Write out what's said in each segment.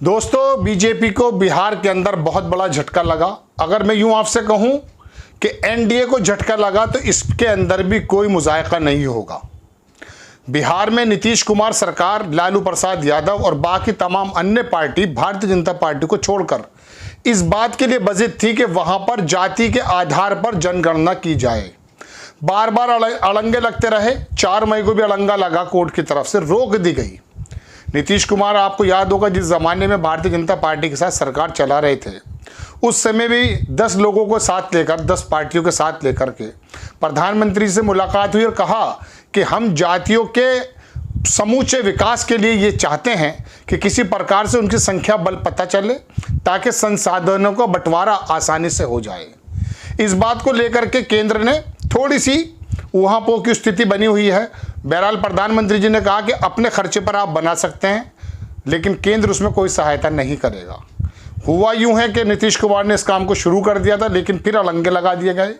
दोस्तों, बीजेपी को बिहार के अंदर बहुत बड़ा झटका लगा। अगर मैं यूं आपसे कहूं कि एनडीए को झटका लगा तो इसके अंदर भी कोई मुजायका नहीं होगा। बिहार में नीतीश कुमार सरकार, लालू प्रसाद यादव और बाकी तमाम अन्य पार्टी भारतीय जनता पार्टी को छोड़कर इस बात के लिए बजित थी कि वहां पर जाति के आधार पर जनगणना की जाए। बार बार अड़ंगे लगते रहे। 4 मई को भी अड़ंगा लगा, कोर्ट की तरफ से रोक दी गई। नीतीश कुमार, आपको याद होगा, जिस ज़माने में भारतीय जनता पार्टी के साथ सरकार चला रहे थे, उस समय भी 10 लोगों को साथ लेकर, 10 पार्टियों के साथ लेकर के प्रधानमंत्री से मुलाकात हुई और कहा कि हम जातियों के समूचे विकास के लिए ये चाहते हैं कि किसी प्रकार से उनकी संख्या बल पता चले ताकि संसाधनों का बंटवारा आसानी से हो जाए। इस बात को लेकर के केंद्र ने थोड़ी सी ऊहापोह की स्थिति बनी हुई है। बहरहाल प्रधानमंत्री जी ने कहा कि अपने खर्चे पर आप बना सकते हैं, लेकिन केंद्र उसमें कोई सहायता नहीं करेगा। हुआ यूं है कि नीतीश कुमार ने इस काम को शुरू कर दिया था, लेकिन फिर अड़ंगे लगा दिए गए।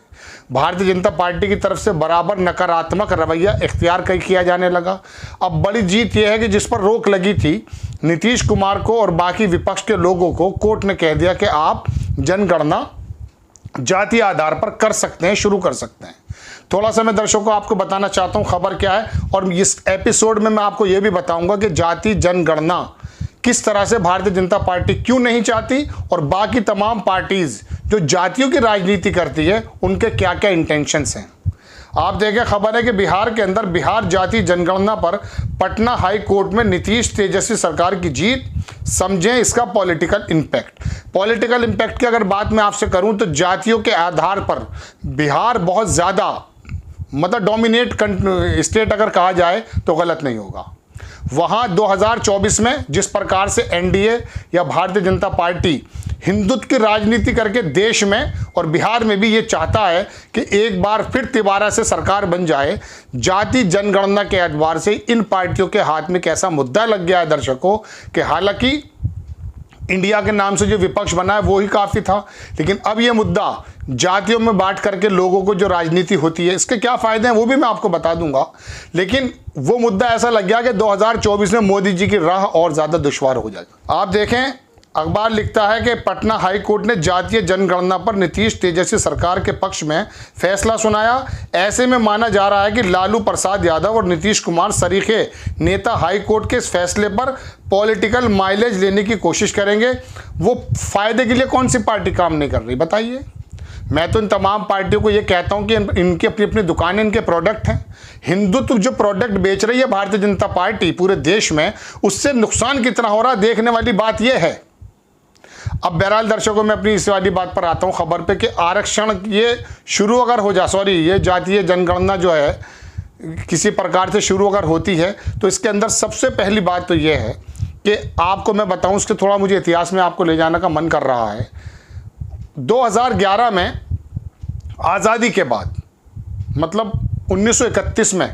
भारतीय जनता पार्टी की तरफ से बराबर नकारात्मक रवैया इख्तियार किया जाने लगा। अब बड़ी जीत यह है कि जिस पर रोक लगी थी, नीतीश कुमार को और बाकी विपक्ष के लोगों को कोर्ट ने कह दिया कि आप जनगणना जाति आधार पर कर सकते हैं, शुरू कर सकते हैं। थोड़ा सा मैं दर्शकों को आपको बताना चाहता हूं खबर क्या है, और इस एपिसोड में मैं आपको यह भी बताऊंगा कि जाति जनगणना किस तरह से भारतीय जनता पार्टी क्यों नहीं चाहती और बाकी तमाम पार्टीज जो जातियों की राजनीति करती है उनके क्या क्या इंटेंशंस हैं। आप देखें, खबर है कि बिहार के अंदर बिहार जाति जनगणना पर पटना हाई कोर्ट में नीतीश तेजस्वी सरकार की जीत। समझें इसका पॉलिटिकल इम्पैक्ट की अगर बात मैं आपसे करूं तो जातियों के आधार पर बिहार बहुत ज़्यादा डोमिनेट स्टेट अगर कहा जाए तो गलत नहीं होगा। वहाँ 2024 में जिस प्रकार से एनडीए या भारतीय जनता पार्टी हिंदुत्व की राजनीति करके देश में और बिहार में भी ये चाहता है कि एक बार फिर तिबारा से सरकार बन जाए, जाति जनगणना के एतबार से इन पार्टियों के हाथ में कैसा मुद्दा लग गया है दर्शकों, कि हालांकि इंडिया के नाम से जो विपक्ष बना है वो ही काफ़ी था, लेकिन अब ये मुद्दा जातियों में बांट करके लोगों को जो राजनीति होती है इसके क्या फ़ायदे हैं वो भी मैं आपको बता दूंगा। लेकिन वो मुद्दा ऐसा लग गया कि 2024 में मोदी जी की राह और ज़्यादा दुश्वार हो जाएगी। आप देखें, अखबार लिखता है कि पटना हाई कोर्ट ने जातीय जनगणना पर नीतीश तेजस्वी सरकार के पक्ष में फैसला सुनाया। ऐसे में माना जा रहा है कि लालू प्रसाद यादव और नीतीश कुमार सरीखे नेता हाई कोर्ट के इस फैसले पर पॉलिटिकल माइलेज लेने की कोशिश करेंगे। वो फायदे के लिए कौन सी पार्टी काम नहीं कर रही बताइए? मैं तो इन तमाम पार्टियों को ये कहता हूं कि इनकी अपनी अपनी दुकानें, इनके प्रोडक्ट हैं। हिंदुत्व जो प्रोडक्ट बेच रही है भारतीय जनता पार्टी पूरे देश में, उससे नुकसान कितना हो रहा है देखने वाली बात यह है। अब बहरहाल दर्शकों, मैं अपनी इस वाली बात पर आता हूं खबर पे कि आरक्षण ये शुरू अगर हो जाए, ये जातीय जनगणना जो है किसी प्रकार से शुरू अगर होती है तो इसके अंदर सबसे पहली बात तो ये है कि आपको मैं बताऊं, उसके थोड़ा मुझे इतिहास में आपको ले जाने का मन कर रहा है। 2011 में आज़ादी के बाद, मतलब 1931 में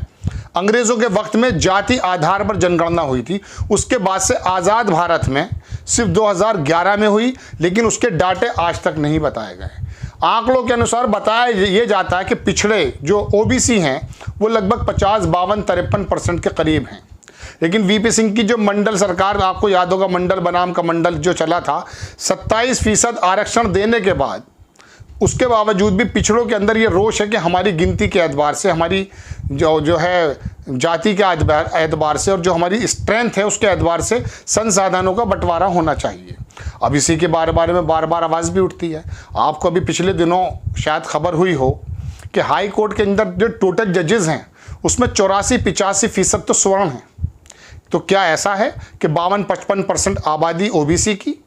अंग्रेज़ों के वक्त में जाति आधार पर जनगणना हुई थी। उसके बाद से आज़ाद भारत में सिर्फ 2011 में हुई, लेकिन उसके डाटे आज तक नहीं बताए गए। आंकड़ों के अनुसार बताया ये जाता है कि पिछड़े जो ओबीसी हैं वो लगभग 50-52-53% के करीब हैं। लेकिन वीपी सिंह की जो मंडल सरकार, आपको याद होगा मंडल बनाम का मंडल जो चला था, 27% आरक्षण देने के बाद उसके बावजूद भी पिछड़ों के अंदर ये रोष है कि हमारी गिनती के एतबार से, हमारी जो है जाति के एतबार से और जो हमारी स्ट्रेंथ है उसके एतबार से संसाधनों का बंटवारा होना चाहिए। अब इसी के बारे में बार बार आवाज़ भी उठती है। आपको अभी पिछले दिनों शायद खबर हुई हो कि हाई कोर्ट के अंदर जो टोटल जजेस हैं उसमें 84-85% तो स्वर्ण हैं। तो क्या ऐसा है कि 52-55% आबादी ओबीसी की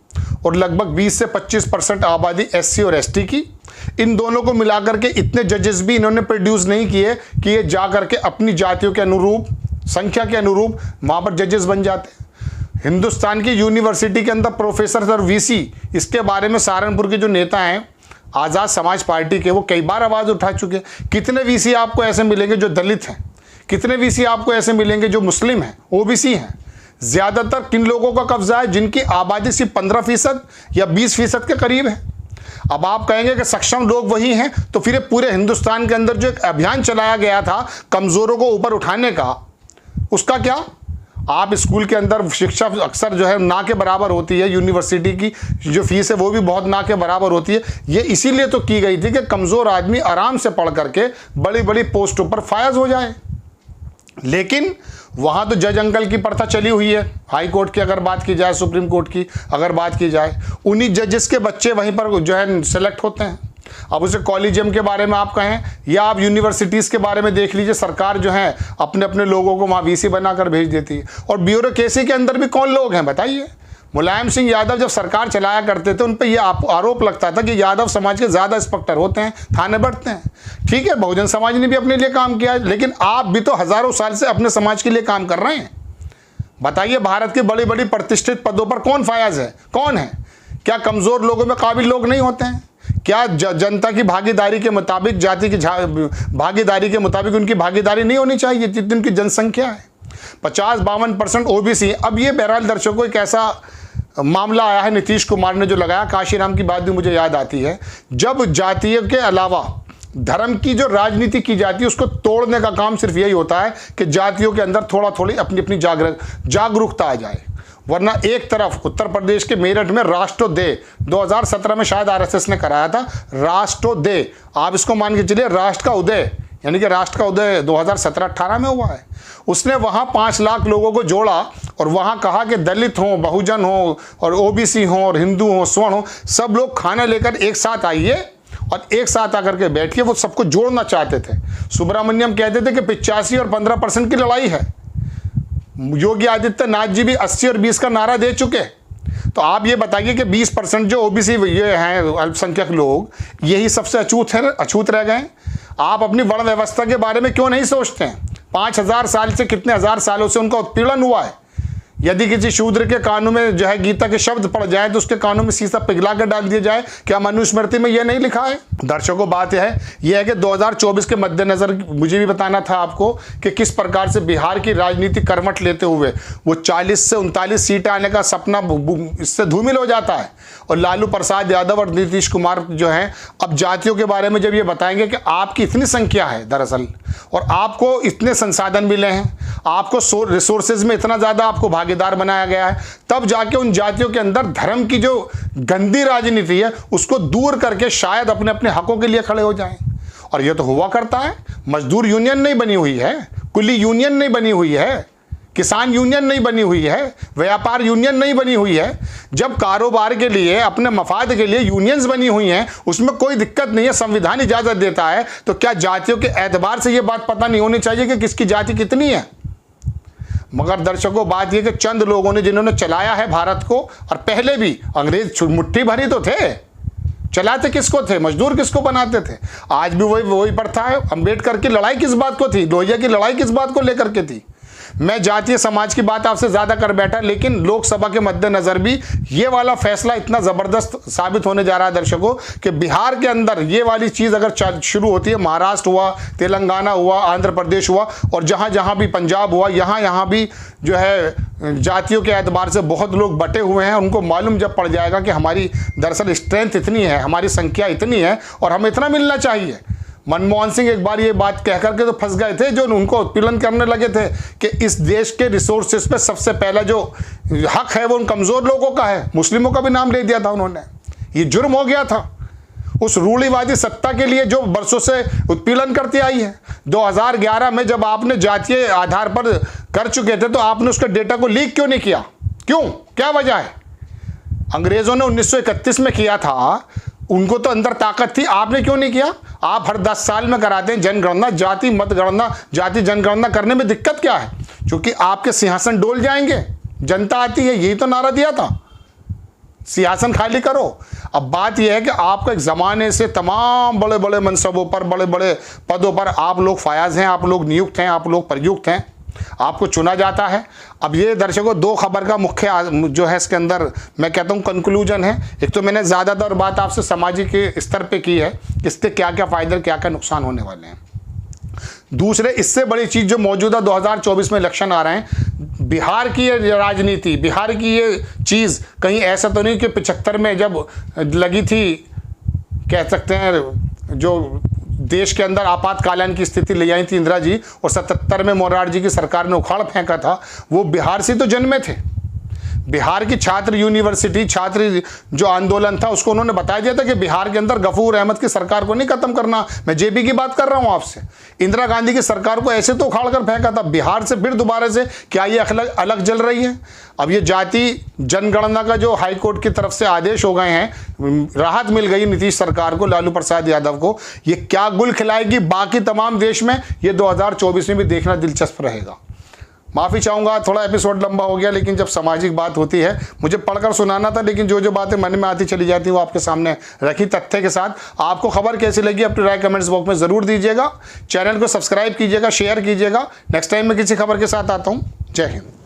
और लगभग 20 से 25% आबादी एससी और एसटी की, इन दोनों को मिलाकर के इतने जजेस भी इन्होंने प्रोड्यूस नहीं किए कि ये जा करके अपनी जातियों के अनुरूप, संख्या के अनुरूप वहाँ पर जजेस बन जाते। हिंदुस्तान की यूनिवर्सिटी के अंदर प्रोफेसर और वीसी, इसके बारे में सहारनपुर के जो नेता हैं आज़ाद समाज पार्टी के, वो कई बार आवाज़ उठा चुके हैं। कितने वीसी आपको ऐसे मिलेंगे जो दलित हैं? कितने वीसी आपको ऐसे मिलेंगे जो मुस्लिम हैं, ओबीसी हैं? ज़्यादातर किन लोगों का कब्जा है जिनकी आबादी सिर्फ 15% या 20% के करीब है। अब आप कहेंगे कि सक्षम लोग वही हैं, तो फिर पूरे हिंदुस्तान के अंदर जो एक अभियान चलाया गया था कमज़ोरों को ऊपर उठाने का, उसका क्या? आप स्कूल के अंदर शिक्षा अक्सर जो है ना के बराबर होती है, यूनिवर्सिटी की जो फीस है वो भी बहुत ना के बराबर होती है। ये इसीलिए तो की गई थी कि कमज़ोर आदमी आराम से पढ़ करके बड़ी बड़ी पोस्टों पर फायज हो जाए। लेकिन वहाँ तो जज अंकल की प्रथा चली हुई है। हाई कोर्ट की अगर बात की जाए, सुप्रीम कोर्ट की अगर बात की जाए, उन्हीं जजेस के बच्चे वहीं पर जो है सेलेक्ट होते हैं। अब उसे कॉलेजियम के बारे में आप कहें या आप यूनिवर्सिटीज़ के बारे में देख लीजिए, सरकार जो है अपने अपने लोगों को वहाँ वीसी बनाकर भेज देती है। और ब्यूरोक्रेसी के अंदर भी कौन लोग हैं बताइए। मुलायम सिंह यादव जब सरकार चलाया करते थे, उन पर यह आरोप लगता था कि यादव समाज के ज़्यादा इंस्पेक्टर होते हैं, थाने बढ़ते हैं। ठीक है, बहुजन समाज ने भी अपने लिए काम किया है, लेकिन आप भी तो हज़ारों साल से अपने समाज के लिए काम कर रहे हैं। बताइए, भारत के बड़ी बड़ी प्रतिष्ठित पदों पर कौन फायज है, कौन है? क्या कमज़ोर लोगों में काबिल लोग नहीं होते हैं? क्या जनता की भागीदारी के मुताबिक, जाति की भागीदारी के मुताबिक उनकी भागीदारी नहीं होनी चाहिए जितनी उनकी जनसंख्या है? 50-52% ओबीसी। अब ये बहरहाल दर्शकों एक ऐसा मामला आया है, नीतीश कुमार ने जो लगाया, काशीराम की बात भी मुझे याद आती है। जब जातीय के अलावा धर्म की जो राजनीति की जाती है, उसको तोड़ने का काम सिर्फ यही होता है कि जातियों के अंदर थोड़ा थोड़ी अपनी अपनी जागरूकता आ जाए। वरना एक तरफ उत्तर प्रदेश के मेरठ में राष्ट्रोदय 2017 में शायद आरएसएस ने कराया था, राष्ट्रोदय, आप इसको मान के चलिए राष्ट्र का उदय, यानी कि राष्ट्र का उदय 2017-18 में हुआ है। उसने वहाँ 5 लाख लोगों को जोड़ा और वहाँ कहा कि दलित हों, बहुजन हों और ओबीसी हों और हिंदू हों, स्वर्ण हों, सब लोग खाना लेकर एक साथ आइए और एक साथ आकर के बैठिए। वो सबको जोड़ना चाहते थे। सुब्रमण्यम कहते थे कि 85 और 15% की लड़ाई है। योगी आदित्यनाथ जी भी 80 और 20 का नारा दे चुके। तो आप ये बताइए कि 20% जो ओबीसी ये हैं अल्पसंख्यक लोग, यही सबसे अछूत रह गए। आप अपनी वर्ण व्यवस्था के बारे में क्यों नहीं सोचते हैं? 5000 साल से, कितने हजार सालों से उनका उत्पीड़न हुआ है। यदि किसी शूद्र के कानून में जो है गीता के शब्द पड़ जाए तो उसके कानून में शीशा पिघला कर डाल दिया जाए। क्या मनुस्मृति में यह नहीं लिखा है? दर्शकों, बात यह है कि 2024 के मद्देनजर मुझे भी बताना था आपको कि किस प्रकार से बिहार की राजनीति करवट लेते हुए वो 40 से 39 सीटें आने का सपना इससे धूमिल हो जाता है। और लालू प्रसाद यादव और नीतीश कुमार जो हैं, अब जातियों के बारे में जब ये बताएंगे कि आपकी इतनी संख्या है दरअसल, और आपको इतने संसाधन मिले हैं, आपको रिसोर्सेज में इतना ज़्यादा आपको भागीदार बनाया गया है, तब जाके उन जातियों के अंदर धर्म की जो गंदी राजनीति है उसको दूर करके शायद अपने अपने हकों के लिए खड़े हो जाएं। और ये तो हुआ करता है। मजदूर यूनियन नहीं बनी हुई है, कुली यूनियन नहीं बनी हुई है, किसान यूनियन नहीं बनी हुई है, व्यापार यूनियन नहीं बनी हुई है। जब कारोबार के लिए, अपने मफाद के लिए यूनियंस बनी हुई हैं, उसमें कोई दिक्कत नहीं है, संविधान इजाज़त देता है। तो क्या जातियों के एतबार से ये बात पता नहीं होनी चाहिए कि किसकी जाति कितनी है? मगर दर्शकों, बात यह कि चंद लोगों ने जिन्होंने चलाया है भारत को, और पहले भी अंग्रेज मुट्ठी भरी तो थे, चलाते किसको थे? मजदूर किसको बनाते थे? आज भी वही प्रथा है। अम्बेडकर की लड़ाई किस बात को थी? लोहिया की लड़ाई किस बात को लेकर के थी? मैं जातीय समाज की बात आपसे ज़्यादा कर बैठा, लेकिन लोकसभा के मद्देनज़र भी ये वाला फैसला इतना ज़बरदस्त साबित होने जा रहा है दर्शकों कि बिहार के अंदर ये वाली चीज़ अगर शुरू होती है, महाराष्ट्र हुआ, तेलंगाना हुआ, आंध्र प्रदेश हुआ, और जहाँ जहाँ भी पंजाब हुआ, यहाँ भी जो है जातियों के एतबार से बहुत लोग बटे हुए हैं। उनको मालूम जब पड़ जाएगा कि हमारी दरअसल स्ट्रेंथ इतनी है, हमारी संख्या इतनी है और हमें इतना मिलना चाहिए। मनमोहन सिंह एक बार ये बात कह करके तो फंस गए थे, जो उनको उत्पीड़न करने लगे थे कि इस देश के रिसोर्सेज पे सबसे पहला जो हक है वो उन कमज़ोर लोगों का है। मुस्लिमों का भी नाम ले दिया था उन्होंने। ये जुर्म हो गया था उस रूढ़िवादी सत्ता के लिए जो बरसों से उत्पीड़न करती आई है। 2011 में जब आपने जातीय आधार पर कर चुके थे तो आपने उसके डेटा को लीक क्यों नहीं किया? क्यों? क्या वजह है? अंग्रेज़ों ने 1931 में किया था, उनको तो अंदर ताकत थी, आपने क्यों नहीं किया? आप हर 10 साल में कराते हैं जनगणना, जाति मतगणना, जाति जनगणना करने में दिक्कत क्या है? क्योंकि आपके सिंहासन डोल जाएंगे, जनता आती है, यही तो नारा दिया था, सिंहासन खाली करो। अब बात यह है कि आपको एक ज़माने से तमाम बड़े बड़े मनसबों पर, बड़े बड़े पदों पर आप लोग फायाज हैं, आप लोग नियुक्त हैं, आप लोग प्रयुक्त हैं, आपको चुना जाता है। अब ये दर्शकों 2 खबर का मुख्य जो है इसके अंदर मैं कहता हूँ कंक्लूजन है। एक तो मैंने ज़्यादातर बात आपसे सामाजिक स्तर पे की है, इससे क्या क्या फ़ायदे, क्या क्या नुकसान होने वाले हैं। दूसरे, इससे बड़ी चीज़ जो मौजूदा 2024 में इलेक्शन आ रहे हैं, बिहार की ये राजनीति, बिहार की ये चीज़ कहीं ऐसा तो नहीं कि 75 में जब लगी थी, कह सकते हैं जो देश के अंदर आपातकालीन की स्थिति ले आई थी इंदिरा जी, और 77 में मोरारजी जी की सरकार ने उखाड़ फेंका था, वो बिहार से तो जन्मे थे। बिहार की छात्र यूनिवर्सिटी, छात्र जो आंदोलन था, उसको उन्होंने बता दिया था कि बिहार के अंदर गफूर अहमद की सरकार को नहीं खत्म करना। मैं जेपी की बात कर रहा हूं आपसे। इंदिरा गांधी की सरकार को ऐसे तो उखाड़ कर फेंका था। बिहार से फिर दोबारा से क्या ये अलग जल रही है? अब ये जाति जनगणना का जो हाईकोर्ट की तरफ से आदेश हो गए हैं, राहत मिल गई नीतीश सरकार को, लालू प्रसाद यादव को, ये क्या गुल खिलाएगी बाकी तमाम देश में, ये 2024 में भी देखना दिलचस्प रहेगा। माफ़ी चाहूँगा, थोड़ा एपिसोड लंबा हो गया, लेकिन जब सामाजिक बात होती है, मुझे पढ़कर सुनाना था, लेकिन जो जो बातें मन में आती चली जाती हैं वो आपके सामने रखी तथ्य के साथ। आपको खबर कैसी लगी अपनी राय कमेंट्स बॉक्स में ज़रूर दीजिएगा। चैनल को सब्सक्राइब कीजिएगा, शेयर कीजिएगा। नेक्स्ट टाइम मैं किसी खबर के साथ आता हूँ। जय हिंद।